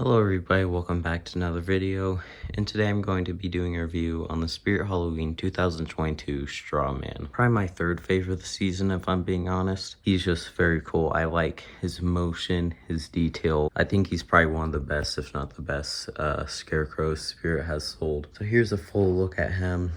Hello everybody, welcome back to another video, and today I'm going to be doing a review on the Spirit Halloween 2022 Strawman. Probably my third favorite of the season if I'm being honest. He's just very cool. I like his motion, his detail. I think he's probably one of the best, if not the best, scarecrows Spirit has sold. So here's a full look at him.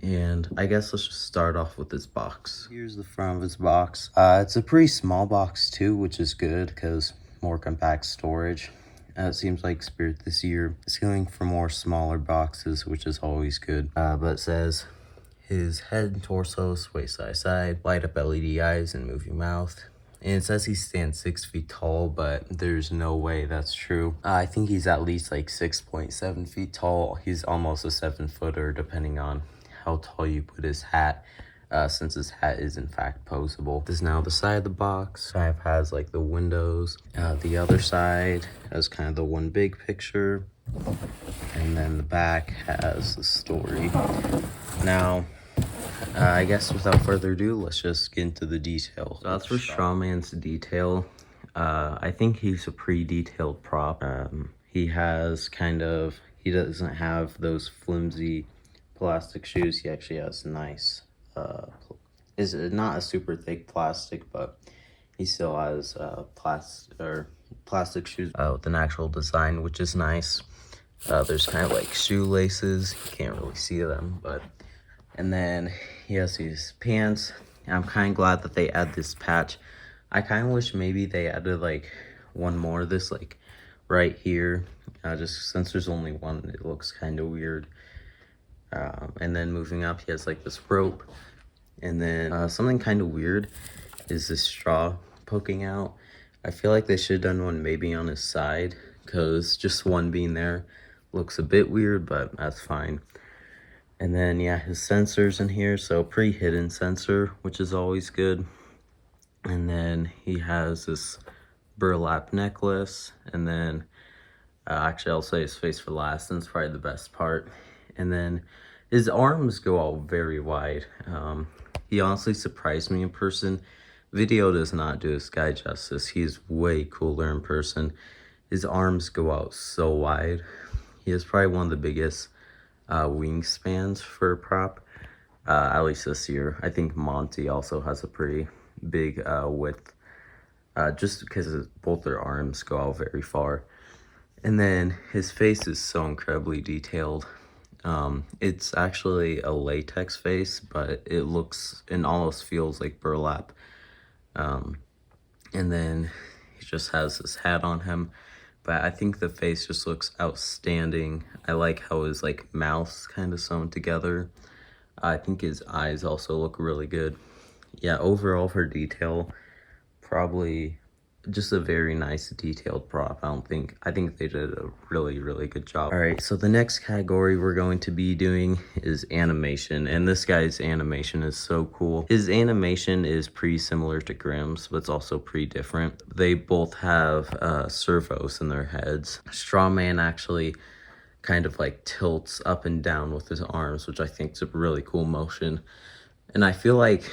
And I guess let's just start off with this box. Here's the front of his box. It's a pretty small box too, which is good because more compact storage. It seems like Spirit this year is going for more smaller boxes, which is always good. But it says his head and torso sway side to side, light up LED eyes and moving mouth. And it says he stands 6 feet tall, but there's no way that's true. I think he's at least like 6.7 feet tall. He's almost a 7-footer depending on how tall you put his hat. Since his hat is in fact posable. This is now the side of the box. Kind of has like the windows. The other side has kind of the one big picture. And then the back has the story. Now, I guess without further ado, let's just get into the details. So that's for Strawman's detail. I think he's a pre-detailed prop. He doesn't have those flimsy plastic shoes. He actually has nice is not a super thick plastic, but he still has plastic shoes with an actual design, which is nice. There's kind of like shoelaces, you can't really see them, but and then he has these pants. I'm kind of glad that they add this patch. I kind of wish maybe they added like one more of this, like right here, just since there's only one, it looks kind of weird. And then moving up, he has like this rope. And then something kind of weird is this straw poking out. I feel like they should have done one maybe on his side, because just one being there looks a bit weird, but that's fine. And then yeah, his sensors in here, so pretty hidden sensor, which is always good. And then he has this burlap necklace, and then actually I'll say his face for last, and it's probably the best part. And then his arms go out very wide. He honestly surprised me in person. Video does not do this guy justice. He's way cooler in person. His arms go out so wide. He has probably one of the biggest wingspans for a prop, at least this year. I think Monty also has a pretty big width, just because both their arms go out very far. And then his face is so incredibly detailed. It's actually a latex face, but it looks and almost feels like burlap. And then he just has this hat on him, but I think the face just looks outstanding. I like how his like mouth's kind of sewn together. I think his eyes also look really good. Yeah, overall for detail, probably just a very nice detailed prop. I think they did a really good job. All right, so the next category we're going to be doing is animation, and this guy's animation is so cool. His animation is pretty similar to Grimm's, but it's also pretty different. They both have servos in their heads. Strawman actually kind of like tilts up and down with his arms, which I think is a really cool motion. And I feel like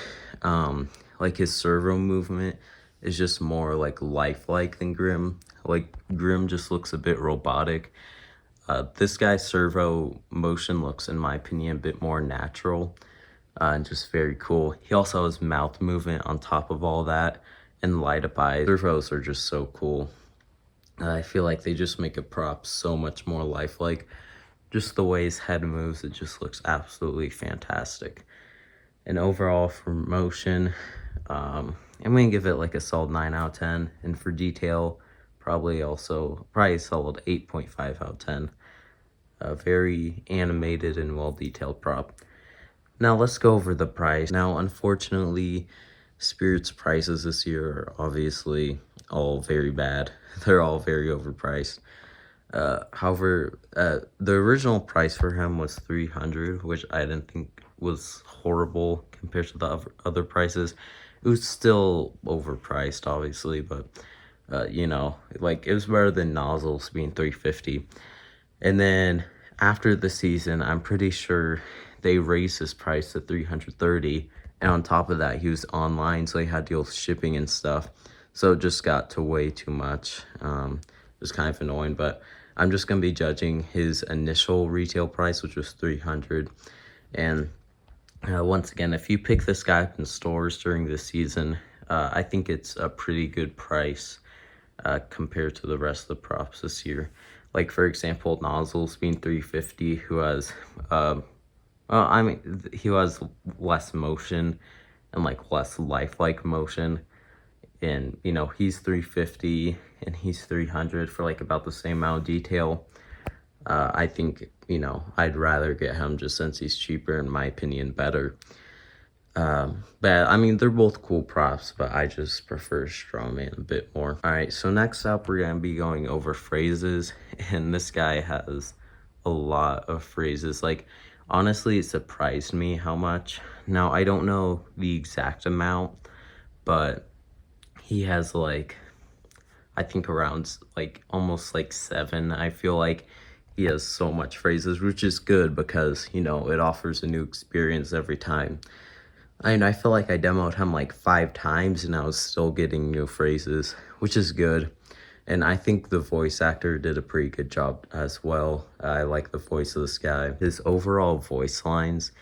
his servo movement is just more like lifelike than Grimm. Like Grimm just looks a bit robotic. This guy's servo motion looks, in my opinion, a bit more natural and just very cool. He also has mouth movement on top of all that and light up eyes. Servos are just so cool. I feel like they just make a prop so much more lifelike. Just the way his head moves, it just looks absolutely fantastic. And overall for motion, I'm going to give it like a solid 9 out of 10. And for detail, probably a solid 8.5 out of 10. Very animated and well-detailed prop. Now let's go over the price. Now, unfortunately, Spirit's prices this year are obviously all very bad. They're all very overpriced. However, the original price for him was $300, which I didn't think was horrible compared to the other prices. It was still overpriced, obviously, but you know, like it was better than Nozzles being $350. And then after the season, I'm pretty sure they raised his price to $330, and on top of that, he was online, so he had to deal with shipping and stuff. So it just got to way too much. was kind of annoying, but I'm just going to be judging his initial retail price, which was $300. And once again, if you pick this guy up in stores during the season, I think it's a pretty good price compared to the rest of the props this year. Like, for example, Nozzles being $350, who has, he has less motion and like less lifelike motion. And, you know, he's $350 and he's $300 for like about the same amount of detail. I think, you know, I'd rather get him just since he's cheaper, in my opinion, better. But I mean, they're both cool props, but I just prefer Strawman a bit more. All right, so next up, we're gonna be going over phrases, and this guy has a lot of phrases. Like, honestly, it surprised me how much. Now, I don't know the exact amount, but he has like, I think around like almost like 7. I feel like he has so much phrases, which is good because, you know, it offers a new experience every time. I feel like I demoed him like 5 times and I was still getting new phrases, which is good. And I think the voice actor did a pretty good job as well. I like the voice of this guy. His overall voice lines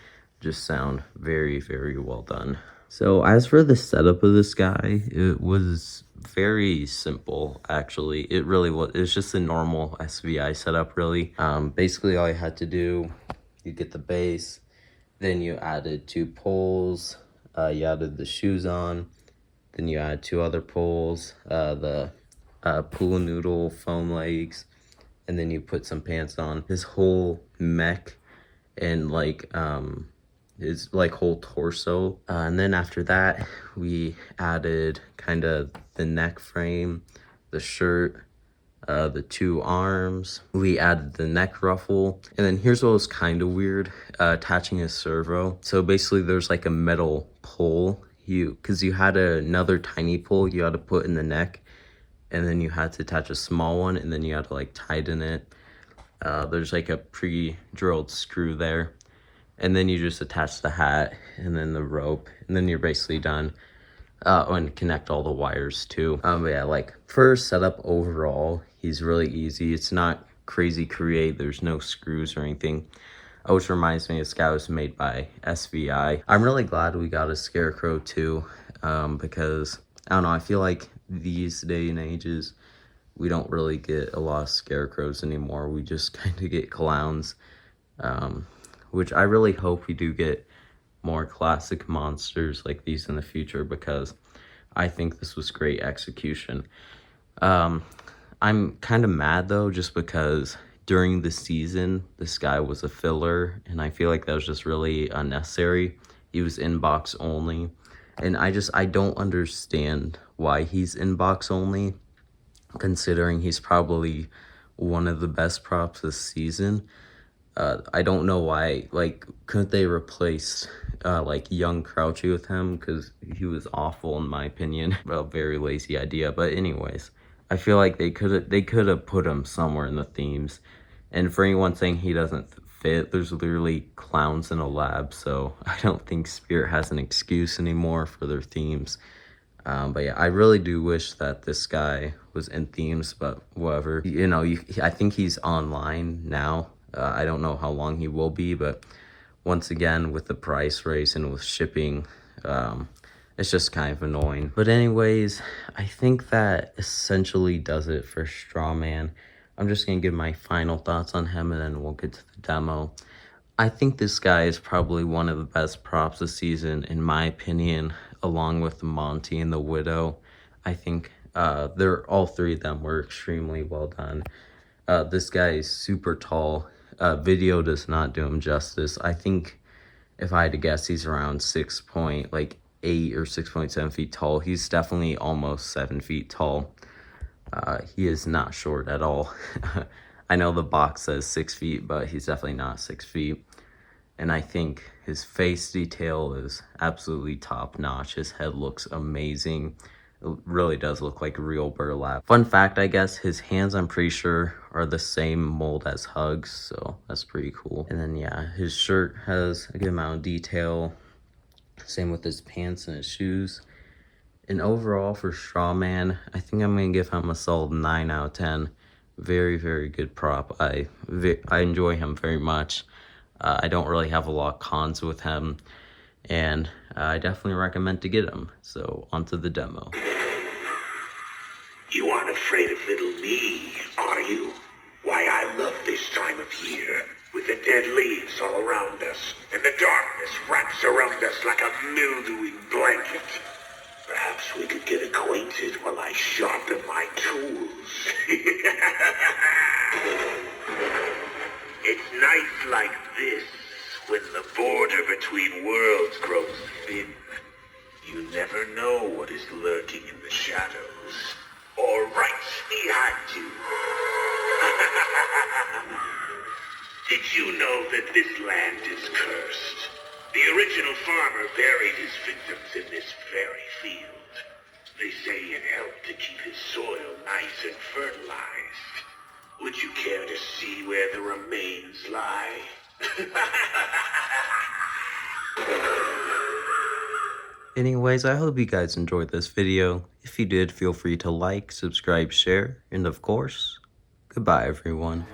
just sound very, very well done. So as for the setup of this guy, it was very simple, actually. It really was. It's just a normal SVI setup, really. Basically, all you had to do, you get the base, then you added 2 poles, you added the shoes on, then you add 2 other poles, the pool noodle foam legs, and then you put some pants on. His whole mech and like his like whole torso, and then after that we added kind of the neck frame, the shirt, the 2 arms. We added the neck ruffle, and then here's what was kind of weird, attaching a servo. So basically there's like a metal pole, because you had another tiny pole you had to put in the neck, and then you had to attach a small one, and then you had to like tighten it. There's like a pre-drilled screw there, and then you just attach the hat and then the rope, and then you're basically done. And connect all the wires too. But yeah, like for setup overall, he's really easy. It's not crazy create. There's no screws or anything. Which reminds me, this guy was made by SVI. I'm really glad we got a scarecrow too, because I don't know, I feel like these day and ages, we don't really get a lot of scarecrows anymore. We just kind of get clowns, which I really hope we do get more classic monsters like these in the future, because I think this was great execution. I'm kind of mad though, just because during the season this guy was a filler, and I feel like that was just really unnecessary. He was inbox only, and I don't understand why he's inbox only, considering he's probably one of the best props this season. I don't know why, like, couldn't they replace like young Crouchy with him, because he was awful in my opinion. A very lazy idea, but anyways, I feel like they could have put him somewhere in the themes. And for anyone saying he doesn't fit, there's literally clowns in a lab, so I don't think Spirit has an excuse anymore for their themes. But yeah, I really do wish that this guy was in themes, but whatever. You know, I think he's online now. I don't know how long he will be, but once again, with the price raise and with shipping, it's just kind of annoying. But anyways, I think that essentially does it for Strawman. I'm just going to give my final thoughts on him, and then we'll get to the demo. I think this guy is probably one of the best props this season, in my opinion, along with Monty and the Widow. I think all 3 of them were extremely well done. This guy is super tall. Video does not do him justice. I think if I had to guess, he's around 6.8 or 6.7 feet tall. He's definitely almost 7 feet tall. He is not short at all. I know the box says 6 feet, but he's definitely not 6 feet. And I think his face detail is absolutely top notch. His head looks amazing. It really does look like real burlap. Fun fact, I guess, his hands, I'm pretty sure, are the same mold as Hugs, so that's pretty cool. And then yeah, his shirt has a good amount of detail. Same with his pants and his shoes. And overall for Strawman, I think I'm gonna give him a solid 9 out of 10. Very, very good prop. I enjoy him very much. I don't really have a lot of cons with him, and I definitely recommend to get him. So, onto the demo. You aren't afraid of little me, are you? Why, I love this time of year, with the dead leaves all around us, and the darkness wraps around us like a mildewing blanket. Perhaps we could get acquainted while I sharpen my tools. It's nights like this, when the border between worlds grows thin. You never know what is lurking in the shadows, or right behind you. Did you know that this land is cursed? The original farmer buried his victims in this very field. They say it helped to keep his soil nice and fertilized. Would you care to see where the remains lie? Anyways, I hope you guys enjoyed this video. If you did, feel free to like, subscribe, share, and of course, goodbye everyone.